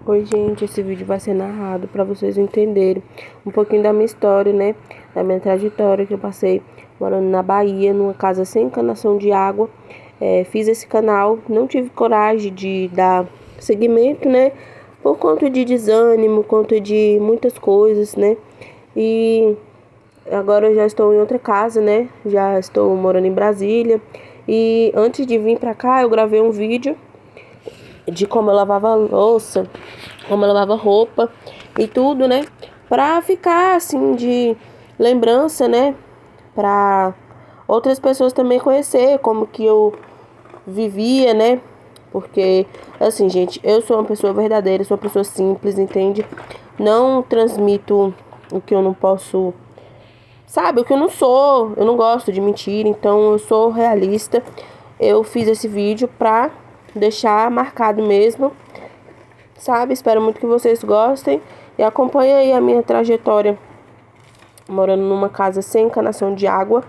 Oi, gente, esse vídeo vai ser narrado para vocês entenderem um pouquinho da minha história, né? Da minha trajetória que eu passei morando na Bahia, numa casa sem encanação de água. Fiz esse canal, não tive coragem de dar seguimento, né? Por conta de desânimo, por conta de muitas coisas, né? E agora eu já estou em outra casa, né? Já estou morando em Brasília. E antes de vir para cá, eu gravei um vídeo de como eu lavava louça, como eu lavava roupa e tudo, né? Pra ficar assim de lembrança, né? Pra outras pessoas também conhecer como que eu vivia, né? Porque, assim, gente, eu sou uma pessoa verdadeira, sou uma pessoa simples, entende? Não transmito o que eu não posso, sabe? O que eu não sou, eu não gosto de mentir, então eu sou realista. Eu fiz esse vídeo pra deixar marcado mesmo, sabe? Espero muito que vocês gostem e acompanhem aí a minha trajetória morando numa casa sem encanação de água.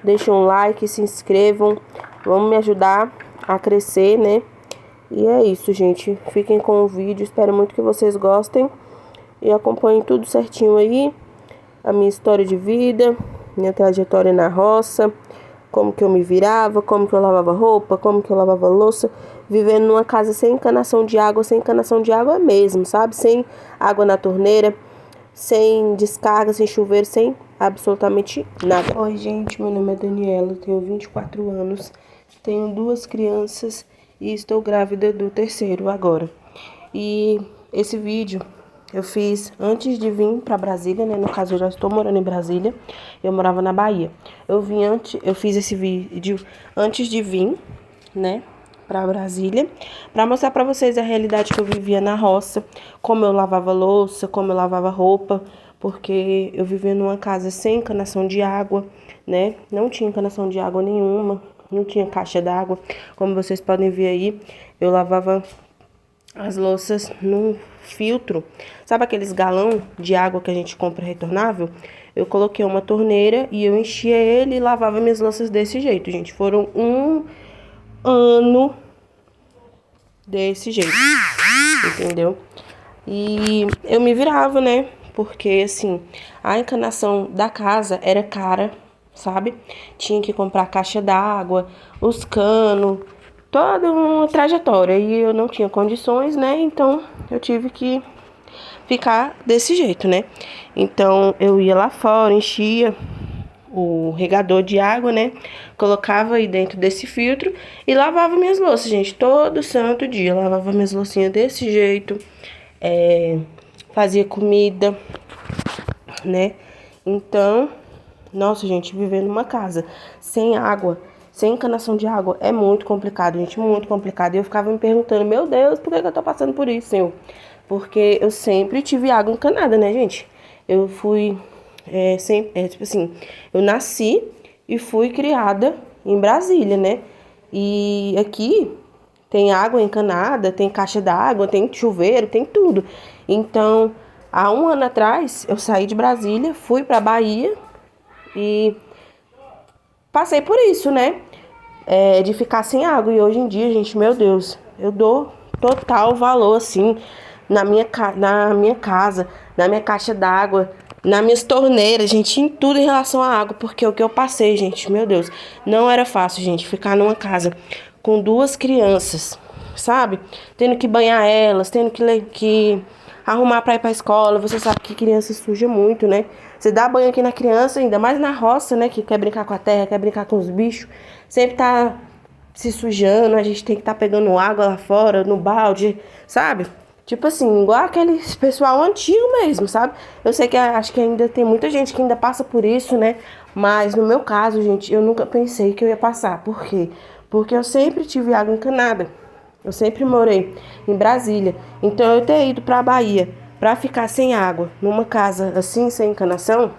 Deixem um like, se inscrevam, vamos me ajudar a crescer, né? E é isso, gente. Fiquem com o vídeo, espero muito que vocês gostem e acompanhem tudo certinho aí, a minha história de vida, minha trajetória na roça, como que eu me virava, como que eu lavava roupa, como que eu lavava louça, vivendo numa casa sem encanação de água mesmo, sabe? Sem água na torneira, sem descarga, sem chuveiro, sem absolutamente nada. Oi, gente, meu nome é Daniela, tenho 24 anos, tenho 2 crianças e estou grávida do terceiro agora. E esse vídeo eu fiz antes de vir para Brasília, né? No caso, eu já estou morando em Brasília. Eu morava na Bahia. Eu fiz esse vídeo antes de vir, né, para Brasília, para mostrar para vocês a realidade que eu vivia na roça, como eu lavava louça, como eu lavava roupa, porque eu vivia numa casa sem encanação de água, né? Não tinha encanação de água nenhuma, não tinha caixa d'água. Como vocês podem ver aí, eu lavava as louças num filtro, sabe aqueles galão de água que a gente compra retornável? Eu coloquei uma torneira e eu enchia ele e lavava minhas louças desse jeito, gente. Foram um ano desse jeito, entendeu? E eu me virava, né? Porque, assim, a encanação da casa era cara, sabe? Tinha que comprar caixa d'água, os canos, toda uma trajetória. E eu não tinha condições, né? Então, eu tive que ficar desse jeito, né? Então, eu ia lá fora, enchia o regador de água, né? Colocava aí dentro desse filtro e lavava minhas louças, gente. Todo santo dia. Eu lavava minhas loucinhas desse jeito. Fazia comida, né? Então, nossa, gente, viver numa casa sem água, sem encanação de água, é muito complicado, gente, muito complicado. E eu ficava me perguntando, meu Deus, por que eu tô passando por isso, Senhor? Porque eu sempre tive água encanada, né, gente? Eu fui, tipo assim, eu nasci e fui criada em Brasília, né? E aqui tem água encanada, tem caixa d'água, tem chuveiro, tem tudo. Então, há um ano atrás, eu saí de Brasília, fui pra Bahia e passei por isso, né? De ficar sem água. E hoje em dia, gente, meu Deus, eu dou total valor, assim, na minha casa, na minha caixa d'água, nas minhas torneiras, gente, em tudo em relação à água. Porque o que eu passei, gente, meu Deus, não era fácil, gente, ficar numa casa com 2 crianças, sabe? Tendo que banhar elas, tendo que arrumar pra ir pra escola. Você sabe que criança suja muito, né? Você dá banho aqui na criança, ainda mais na roça, né? Que quer brincar com a terra, quer brincar com os bichos. Sempre tá se sujando, a gente tem que estar pegando água lá fora, no balde, sabe? Tipo assim, igual aquele pessoal antigo mesmo, sabe? Eu sei que acho que ainda tem muita gente que ainda passa por isso, né? Mas no meu caso, gente, eu nunca pensei que eu ia passar. Por quê? Porque eu sempre tive água encanada. Eu sempre morei em Brasília. Então eu ter ido pra Bahia pra ficar sem água, numa casa assim, sem encanação,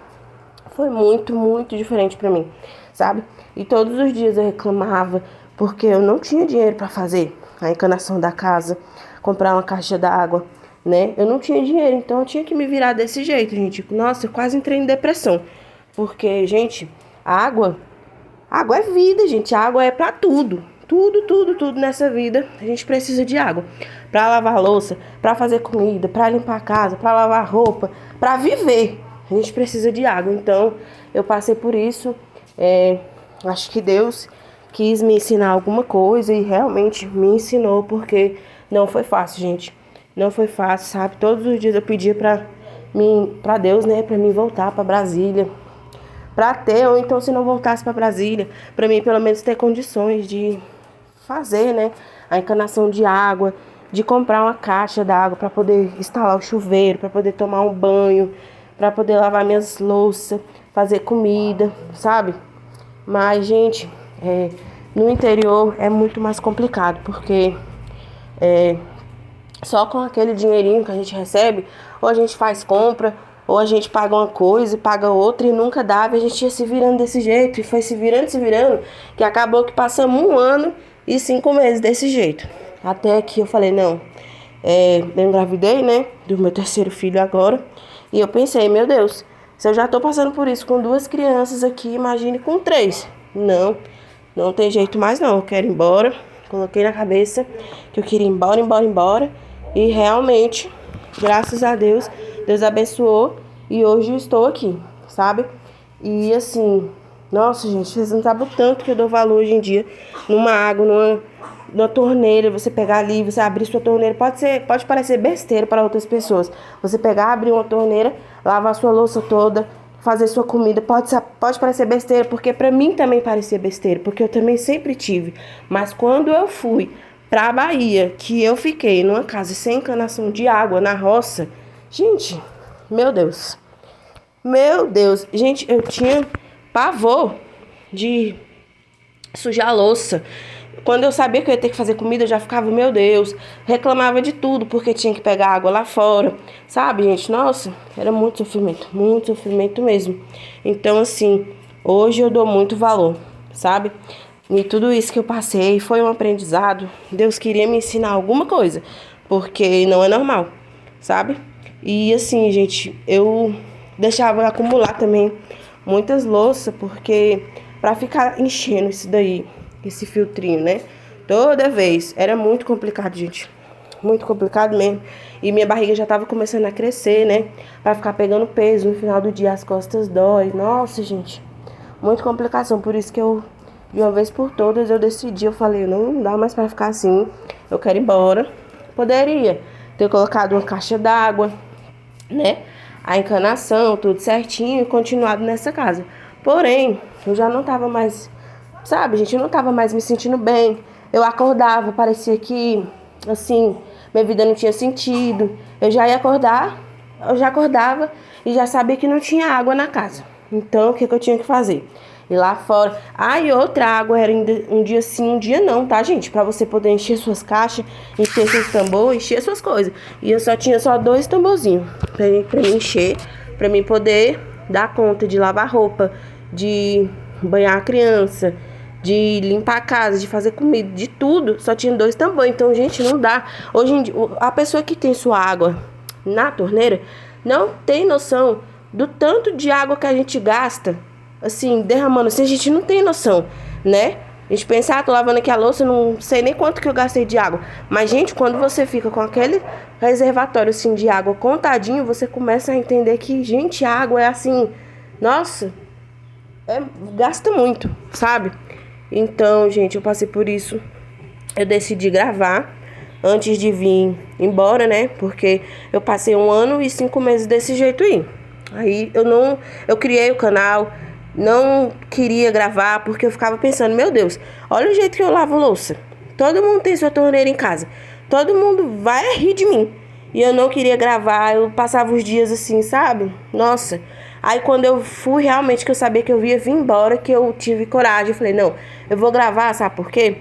foi muito, muito diferente pra mim, sabe? E todos os dias eu reclamava porque eu não tinha dinheiro pra fazer a encanação da casa, comprar uma caixa d'água, né? Eu não tinha dinheiro, então eu tinha que me virar desse jeito, gente. Nossa, eu quase entrei em depressão. Porque, gente, água é vida, gente. A água é pra tudo. tudo nessa vida, a gente precisa de água. Pra lavar louça, pra fazer comida, pra limpar a casa, pra lavar roupa, pra viver. A gente precisa de água. Então, eu passei por isso. Acho que Deus quis me ensinar alguma coisa e realmente me ensinou, porque não foi fácil, gente. Não foi fácil, sabe? Todos os dias eu pedia pra Deus, né, pra mim voltar pra Brasília. Pra ter, ou então se não voltasse pra Brasília, pra mim pelo menos ter condições de fazer, né, a encanação de água, de comprar uma caixa d'água para poder instalar o chuveiro, para poder tomar um banho, para poder lavar minhas louças, fazer comida, sabe? Mas, gente, no interior é muito mais complicado, porque só com aquele dinheirinho que a gente recebe, ou a gente faz compra, ou a gente paga uma coisa e paga outra e nunca dava, e a gente ia se virando desse jeito, e foi se virando, que acabou que passamos 1 ano e 5 meses desse jeito. Até que eu falei, não, eu engravidei, né, do meu 3º filho agora, e eu pensei, meu Deus, se eu já tô passando por isso com 2 crianças aqui, imagine com 3. Não tem jeito mais não, eu quero ir embora. Coloquei na cabeça que eu queria ir embora, e realmente, graças a Deus, Deus abençoou, e hoje eu estou aqui, sabe? E assim, nossa, gente, vocês não sabem o tanto que eu dou valor hoje em dia numa água, numa torneira, você pegar ali, você abrir sua torneira, pode parecer besteira para outras pessoas. Você pegar, abrir uma torneira, lavar sua louça toda, fazer sua comida, pode parecer besteira, porque para mim também parecia besteira, porque eu também sempre tive. Mas quando eu fui pra Bahia, que eu fiquei numa casa sem encanação de água na roça, gente, meu Deus, gente, eu tinha pavor de sujar a louça. Quando eu sabia que eu ia ter que fazer comida, eu já ficava, meu Deus, reclamava de tudo, porque tinha que pegar água lá fora, sabe, gente? Nossa, era muito sofrimento mesmo. Então, assim, hoje eu dou muito valor, sabe? E tudo isso que eu passei foi um aprendizado. Deus queria me ensinar alguma coisa, porque não é normal, sabe? E assim, gente, eu deixava acumular também muitas louças, porque pra ficar enchendo isso daí, esse filtrinho, né? Toda vez. Era muito complicado, gente. Muito complicado mesmo. E minha barriga já tava começando a crescer, né? Pra ficar pegando peso. No final do dia as costas dói. Nossa, gente. Muita complicação. Por isso que eu, de uma vez por todas, eu decidi. Eu falei, não dá mais pra ficar assim. Eu quero ir embora. Poderia ter colocado uma caixa d'água, né? A encanação, tudo certinho. E continuado nessa casa. Porém, eu já não tava mais... Sabe, gente, eu não tava mais me sentindo bem. Eu acordava, parecia que, assim, minha vida não tinha sentido. Eu já acordava e já sabia que não tinha água na casa. Então, o que eu tinha que fazer? Ir lá fora. E outra água era um dia sim, um dia não, tá, gente? Pra você poder encher suas caixas, encher seus tambores, encher suas coisas. E eu tinha 2 tamborzinhos pra mim encher, pra mim poder dar conta de lavar roupa, de banhar a criança, de limpar a casa, de fazer comida, de tudo. Só tinha 2 tambores. Então, gente, não dá. Hoje em dia, a pessoa que tem sua água na torneira não tem noção do tanto de água que a gente gasta, assim, derramando assim. A gente não tem noção, né? A gente pensa, tô lavando aqui a louça, não sei nem quanto que eu gastei de água. Mas, gente, quando você fica com aquele reservatório, assim, de água contadinho, você começa a entender que, gente, a água é assim, nossa, gasta muito, sabe? Então, gente, eu passei por isso. Eu decidi gravar antes de vir embora, né? Porque eu passei 1 ano e 5 meses desse jeito aí. Aí eu criei o canal, não queria gravar porque eu ficava pensando, meu Deus, olha o jeito que eu lavo louça. Todo mundo tem sua torneira em casa. Todo mundo vai rir de mim. E eu não queria gravar, eu passava os dias assim, sabe? Nossa. Aí quando eu fui realmente, que eu sabia que eu ia vir embora, que eu tive coragem, eu falei, não, eu vou gravar, sabe por quê?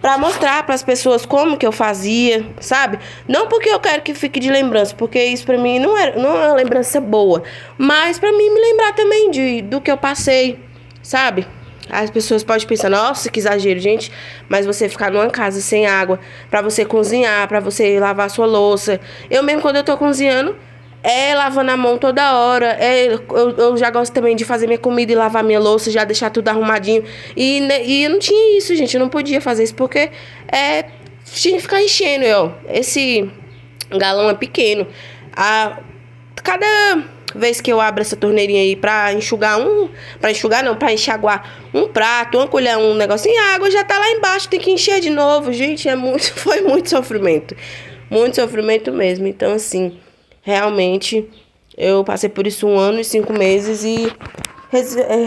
Pra mostrar pras pessoas como que eu fazia, sabe? Não porque eu quero que fique de lembrança, porque isso pra mim não é uma lembrança boa, mas pra mim me lembrar também do que eu passei, sabe? As pessoas podem pensar, nossa, que exagero, gente, mas você ficar numa casa sem água, pra você cozinhar, pra você lavar sua louça. Eu mesmo, quando eu tô cozinhando, lavando a mão toda hora. Eu já gosto também de fazer minha comida e lavar minha louça, já deixar tudo arrumadinho. E eu não tinha isso, gente. Eu não podia fazer isso porque tinha que ficar enchendo, ó. Esse galão é pequeno. Cada vez que eu abro essa torneirinha aí pra enxugar pra enxaguar um prato, uma colher, um negocinho, a água já tá lá embaixo, tem que encher de novo. Gente, foi muito sofrimento. Muito sofrimento mesmo. Então, assim, realmente, eu passei por isso 1 ano e 5 meses e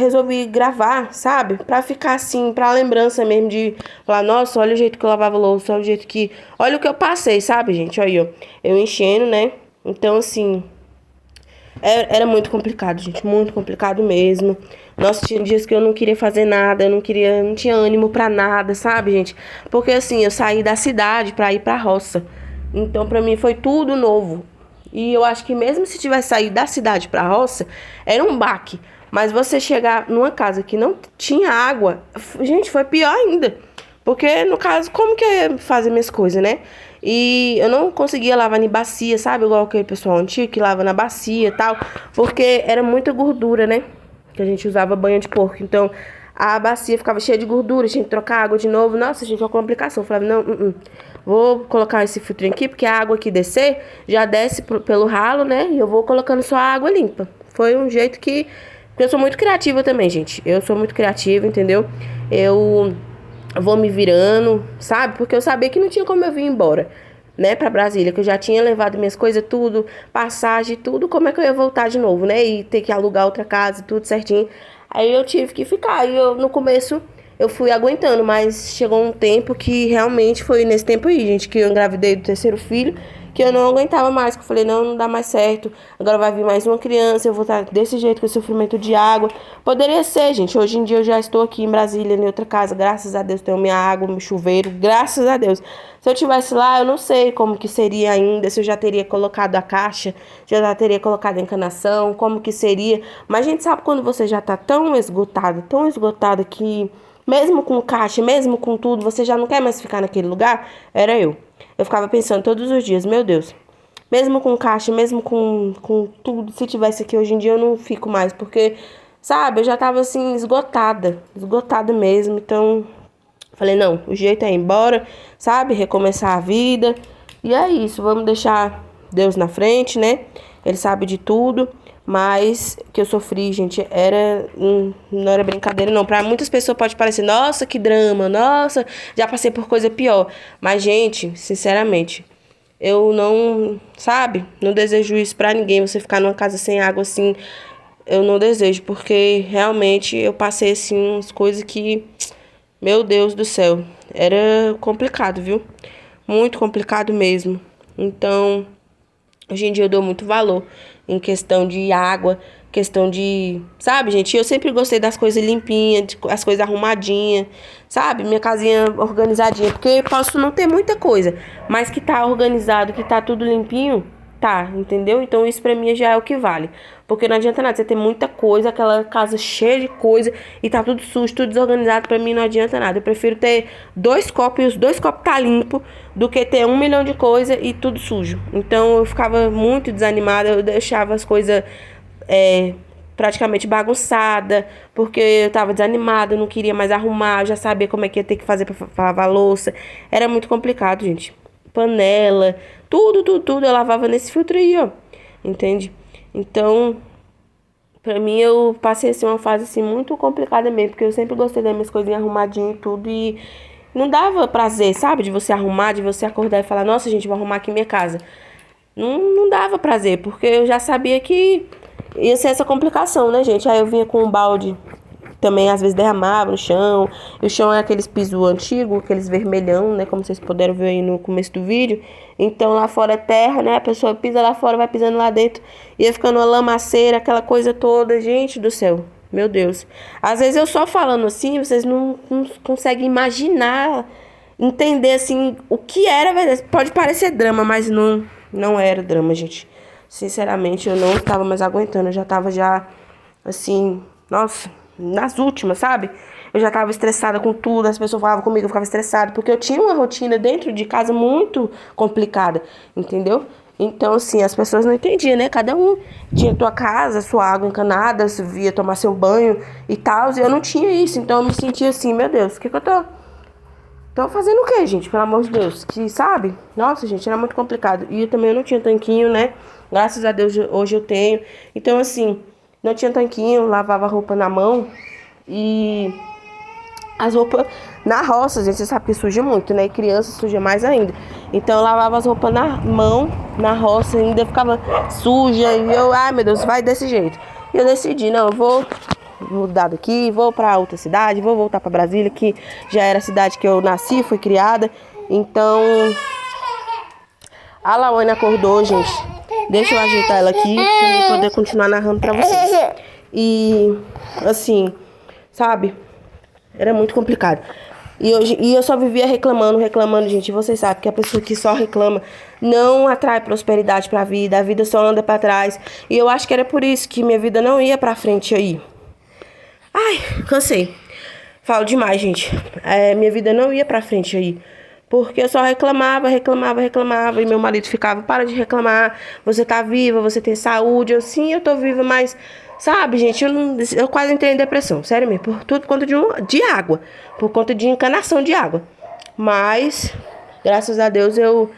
resolvi gravar, sabe? Pra ficar assim, pra lembrança mesmo de falar, nossa, olha o jeito que eu lavava louça, olha o jeito que... Olha o que eu passei, sabe, gente? Olha aí, ó. Eu enchendo, né? Então, assim... Era muito complicado, gente, muito complicado mesmo. Nossa, tinha dias que eu não queria fazer nada, eu não tinha ânimo pra nada, sabe, gente? Porque assim, eu saí da cidade pra ir pra roça. Então, pra mim foi tudo novo. E eu acho que mesmo se tivesse saído da cidade pra roça, era um baque. Mas você chegar numa casa que não tinha água, gente, foi pior ainda. Porque, no caso, como que eu ia fazer minhas coisas, né? E eu não conseguia lavar em bacia, sabe? Igual aquele pessoal antigo que lava na bacia e tal. Porque era muita gordura, né? Que a gente usava banho de porco. Então, a bacia ficava cheia de gordura, tinha que trocar água de novo. Nossa, gente, uma complicação. Eu falava, não. Vou colocar esse filtrinho aqui, porque a água que descer, já desce pelo ralo, né? E eu vou colocando só a água limpa. Foi um jeito que... Porque eu sou muito criativa também, gente. Eu sou muito criativa, entendeu? Eu vou me virando, sabe? Porque eu sabia que não tinha como eu vir embora, né, pra Brasília, que eu já tinha levado minhas coisas tudo, passagem, tudo, como é que eu ia voltar de novo, né? E ter que alugar outra casa, tudo certinho. Aí eu tive que ficar. E no começo, eu fui aguentando, mas chegou um tempo que realmente foi nesse tempo aí, gente, que eu engravidei do 3º filho, que eu não aguentava mais, que eu falei, não dá mais certo, agora vai vir mais uma criança, eu vou estar desse jeito, com esse sofrimento de água. Poderia ser, gente, hoje em dia eu já estou aqui em Brasília, em outra casa, graças a Deus, tenho minha água, meu chuveiro, graças a Deus. Se eu estivesse lá, eu não sei como que seria ainda, se eu já teria colocado a caixa, já teria colocado a encanação, como que seria. Mas a gente sabe quando você já tá tão esgotada que mesmo com caixa, mesmo com tudo, você já não quer mais ficar naquele lugar? Era eu. Eu ficava pensando todos os dias, meu Deus, mesmo com caixa, mesmo com tudo, se tivesse aqui hoje em dia eu não fico mais, porque, sabe, eu já tava assim, esgotada mesmo, então, falei, não, o jeito é ir embora, sabe, recomeçar a vida, e é isso, vamos deixar Deus na frente, né, Ele sabe de tudo, mas que eu sofri, gente, não era brincadeira, não. Pra muitas pessoas pode parecer, nossa, que drama, nossa, já passei por coisa pior. Mas, gente, sinceramente, eu não, sabe, não desejo isso pra ninguém. Você ficar numa casa sem água, assim, eu não desejo. Porque, realmente, eu passei, assim, umas coisas que, meu Deus do céu, era complicado, viu? Muito complicado mesmo. Então... Hoje em dia eu dou muito valor em questão de água, questão de... Sabe, gente? Eu sempre gostei das coisas limpinhas, as coisas arrumadinhas, sabe? Minha casinha organizadinha. Porque posso não ter muita coisa, mas que tá organizado, que tá tudo limpinho, tá, entendeu? Então isso pra mim já é o que vale. Porque não adianta nada você ter muita coisa, aquela casa cheia de coisa e tá tudo sujo, tudo desorganizado, pra mim não adianta nada. Eu prefiro ter 2 copos e os 2 copos tá limpo do que ter 1 milhão de coisa e tudo sujo. Então eu ficava muito desanimada, eu deixava as coisas praticamente bagunçada, porque eu tava desanimada, eu não queria mais arrumar, eu já sabia como é que ia ter que fazer pra lavar louça. Era muito complicado, gente. Panela, tudo eu lavava nesse filtro aí, ó. Entende? Então, pra mim, eu passei, assim, uma fase, assim, muito complicada mesmo, porque eu sempre gostei das minhas coisinhas arrumadinhas e tudo, e não dava prazer, sabe? De você arrumar, de você acordar e falar, nossa, gente, vou arrumar aqui minha casa. Não dava prazer, porque eu já sabia que ia ser essa complicação, né, gente? Aí eu vinha com um balde, também às vezes derramava no chão. E o chão é aqueles piso antigo, aqueles vermelhão, né? Como vocês puderam ver aí no começo do vídeo. Então lá fora é terra, né? A pessoa pisa lá fora, vai pisando lá dentro. Ia ficando uma lamaceira, aquela coisa toda. Gente do céu, meu Deus. Às vezes eu só falando assim, vocês não conseguem imaginar, entender assim o que era, verdade. Pode parecer drama, mas não era drama, gente. Sinceramente, eu não estava mais aguentando. Eu já tava assim, nossa, nas últimas, sabe? Eu já tava estressada com tudo, as pessoas falavam comigo, eu ficava estressada, porque eu tinha uma rotina dentro de casa muito complicada, entendeu? Então, assim, as pessoas não entendiam, né? Cada um tinha tua casa, sua água encanada, você via tomar seu banho e tal. E eu não tinha isso. Então, eu me sentia assim, meu Deus, o que eu tô fazendo o quê, gente? Pelo amor de Deus. Que, sabe? Nossa, gente, era muito complicado. E eu também não tinha tanquinho, né? Graças a Deus, hoje eu tenho. Então, assim, não tinha tanquinho, lavava roupa na mão. E as roupas na roça, gente, você sabe que suja muito, né? E criança suja mais ainda. Então eu lavava as roupas na mão, na roça, ainda ficava suja. E eu, ai meu Deus, vai desse jeito. E eu decidi, não, eu vou mudar daqui, vou pra outra cidade, vou voltar pra Brasília, que já era a cidade que eu nasci, fui criada. Então, a Lawane acordou, gente. Deixa eu ajeitar ela aqui, pra eu poder continuar narrando pra vocês. E, assim, sabe? Era muito complicado. E eu só vivia reclamando, gente. Vocês sabem que a pessoa que só reclama não atrai prosperidade pra vida. A vida só anda pra trás. E eu acho que era por isso que minha vida não ia pra frente aí. Ai, cansei. Falo demais, gente. Minha vida não ia pra frente aí. Porque eu só reclamava. E meu marido ficava, para de reclamar. Você tá viva, você tem saúde. Eu, sim, eu tô viva, mas... Sabe, gente, eu quase entrei em depressão, sério mesmo, por tudo por conta de água, por conta de encanação de água. Mas, graças a Deus, eu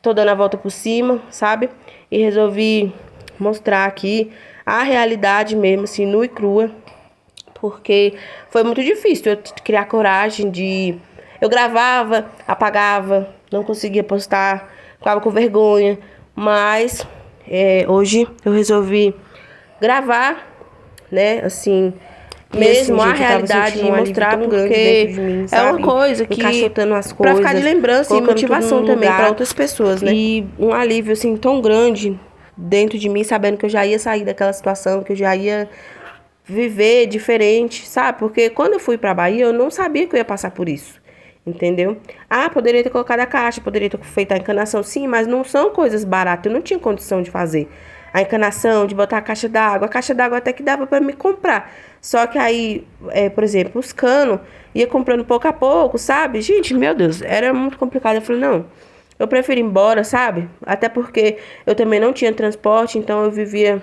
tô dando a volta por cima, sabe? E resolvi mostrar aqui a realidade mesmo, assim, nua e crua, porque foi muito difícil eu criar coragem de... Eu gravava, apagava, não conseguia postar, ficava com vergonha, mas hoje eu resolvi gravar, né, assim, mesmo assim, gente, a realidade e mostrar, porque de mim, é uma coisa que encaixotando as coisas, pra ficar de lembrança e motivação também para outras pessoas, né? E um alívio assim tão grande dentro de mim, sabendo que eu já ia sair daquela situação, que eu já ia viver diferente, sabe? Porque quando eu fui pra Bahia, eu não sabia que eu ia passar por isso. Entendeu? Poderia ter colocado a caixa, poderia ter feito a encanação, sim, mas não são coisas baratas, eu não tinha condição de fazer a encanação, de botar a caixa d'água até que dava para me comprar. Só que aí, por exemplo, os canos, ia comprando pouco a pouco, sabe? Gente, meu Deus, era muito complicado. Eu falei, não, eu prefiro ir embora, sabe? Até porque eu também não tinha transporte, então eu vivia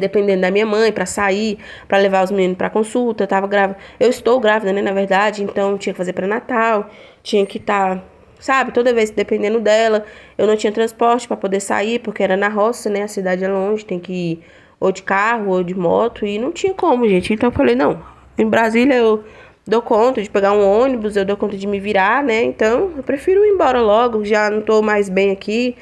dependendo da minha mãe para sair, para levar os meninos para consulta. Eu tava grávida, eu estou grávida, né, na verdade, então tinha que fazer pré-natal, tinha que estar... Sabe, toda vez dependendo dela, eu não tinha transporte para poder sair, porque era na roça, né? A cidade é longe, tem que ir ou de carro ou de moto, e não tinha como, gente. Então eu falei, não, em Brasília eu dou conta de pegar um ônibus, eu dou conta de me virar, né? Então eu prefiro ir embora logo, já não tô mais bem aqui,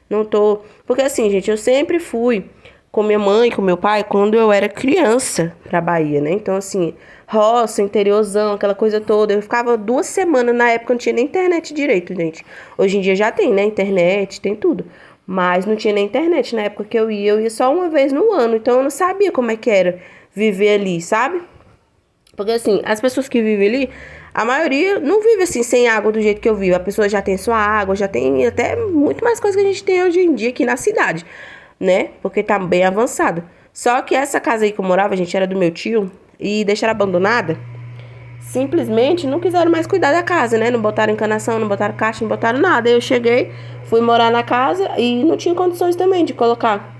não tô... Porque assim, gente, eu sempre fui com minha mãe, com meu pai, quando eu era criança pra Bahia, né? Então, assim, roça, interiorzão, aquela coisa toda. Eu ficava 2 semanas, na época não tinha nem internet direito, gente. Hoje em dia já tem, né? Internet, tem tudo. Mas não tinha nem internet na época que eu ia só uma vez no ano. Então, eu não sabia como é que era viver ali, sabe? Porque, assim, as pessoas que vivem ali, a maioria não vive, assim, sem água do jeito que eu vivo. A pessoa já tem sua água, já tem até muito mais coisa que a gente tem hoje em dia aqui na cidade, né? Porque tá bem avançado. Só que essa casa aí que eu morava, gente, era do meu tio e deixaram abandonada. Simplesmente não quiseram mais cuidar da casa, né? Não botaram encanação, não botaram caixa, não botaram nada. Eu cheguei, fui morar na casa e não tinha condições também de colocar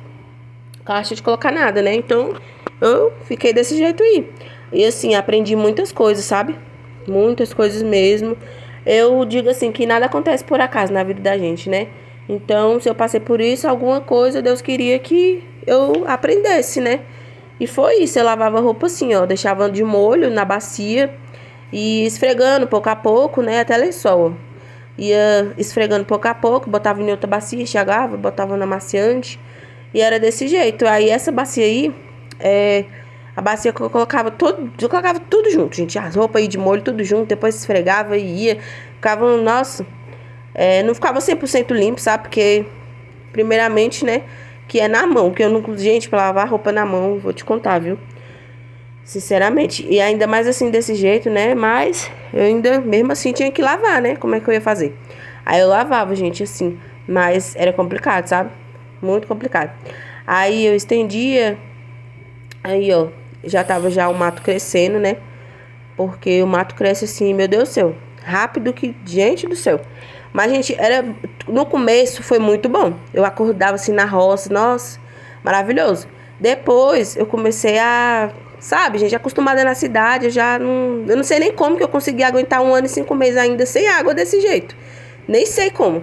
caixa, de colocar nada, né? Então eu fiquei desse jeito aí. E assim, aprendi muitas coisas, sabe? Muitas coisas mesmo. Eu digo assim que nada acontece por acaso na vida da gente, né? Então, se eu passei por isso, alguma coisa Deus queria que eu aprendesse, né? E foi isso, eu lavava roupa assim, ó, deixava de molho na bacia e esfregando pouco a pouco, né, até lençol. Ia esfregando pouco a pouco, botava em outra bacia, enxagava, botava na amaciante e era desse jeito. Aí essa bacia aí, a bacia que eu colocava tudo junto, gente, as roupas aí de molho tudo junto, depois esfregava e ia, ficava, nossa... não ficava 100% limpo, sabe? Porque, primeiramente, né? Que é na mão. Que eu não... Gente, pra lavar roupa na mão, vou te contar, viu? Sinceramente. E ainda mais assim, desse jeito, né? Mas eu ainda, mesmo assim, tinha que lavar, né? Como é que eu ia fazer? Aí eu lavava, gente, assim. Mas era complicado, sabe? Muito complicado. Aí eu estendia. Aí, ó. Já tava já o mato crescendo, né? Porque o mato cresce assim, meu Deus do céu. Rápido que... Gente do céu. Mas, gente, era no começo foi muito bom. Eu acordava assim na roça, nossa, maravilhoso. Depois eu comecei a, sabe, gente, acostumada na cidade, eu não sei nem como que eu consegui aguentar 1 ano e 5 meses ainda sem água desse jeito. Nem sei como.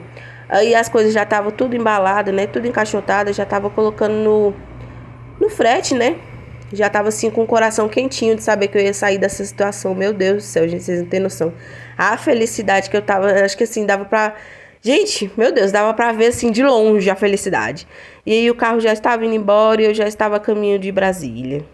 Aí as coisas já estavam tudo embalado, né? Tudo encaixotado, já tava colocando no frete, né? Já tava assim com o coração quentinho de saber que eu ia sair dessa situação. Meu Deus do céu, gente, vocês não têm noção. A felicidade que eu tava, acho que assim, dava pra... Gente, meu Deus, dava pra ver assim de longe a felicidade. E aí o carro já estava indo embora e eu já estava a caminho de Brasília.